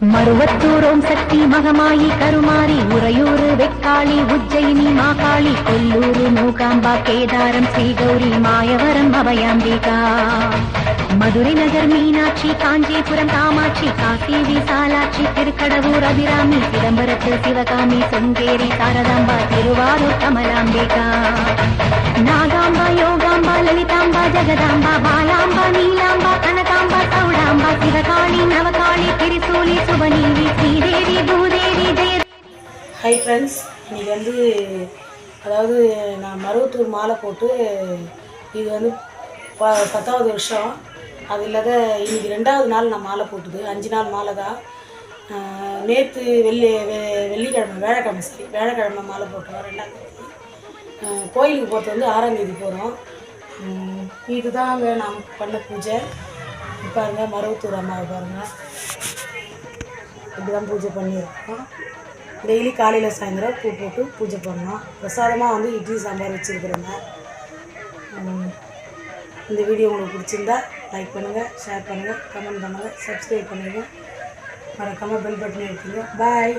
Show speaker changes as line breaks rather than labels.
மருவத்தூர் ஓம் சக்தி மகமாயி கருமாரி உறையூர் வெக்காளி உஜ்ஜயினி மாகாளி கொல்லூர் மூகாம்பா கேதாரம் ஸ்ரீகௌரி மாயவரம் அபயாம்பிகா மதுரை நகர் மீனாட்சி காஞ்சிபுரம் காமாட்சி காசி விசாலாட்சி திருக்கடவூர் அபிராமி சிதம்பரத்தில் சிவகாமி செங்கேரி சாரதாம்பா திருவாரூர் கமலாம்பிகா நாகாம்பா யோகாம்பா லலிதாம்பா ஜெகதாம்பா பாலாம்பா நீலாம்பா கனகாம்பா சௌடாம்பா சிவகாளி நவகாளி திரிசூலி சுபநீதி ஸ்ரீதேவி பூதேவி ஜெய.
Hi friends, இன்னைக்கு அதாவது நான் மருவத்தூர் மாலை போட்டு இது 10வது வருஷம். அது இல்லாத இன்றைக்கி 2வது நாள் நான் மாலை போட்டுது. 5 நாள் மாலை தான். நேற்று வெள்ளிக்கிழமை வேலைக்கிழமை மாலை போட்டோம். 2ஆம் தேதி கோயிலுக்கு போகிறது 6ஆம் தேதி போகிறோம். இதுதாங்க நான் பண்ண பூஜை. பாருங்கள், மருவத்தூர் அம்மாவை பாருங்கள், இப்படி தான் பூஜை பண்ணியிருக்கோம். டெய்லி காலையில் சாயந்தரம் பூ போட்டு பூஜை பண்ணோம். பிரசாதமாக இட்லி சாம்பார் வச்சுருக்குறோங்க. இந்த வீடியோ உங்களுக்கு பிடிச்சிருந்தா லைக் பண்ணுங்கள், ஷேர் பண்ணுங்கள், கமெண்ட் பண்ணுங்கள், சப்ஸ்கிரைப் பண்ணுங்கள், மறக்காமல் பெல் பட்டன் எடுத்துங்க. பாய்.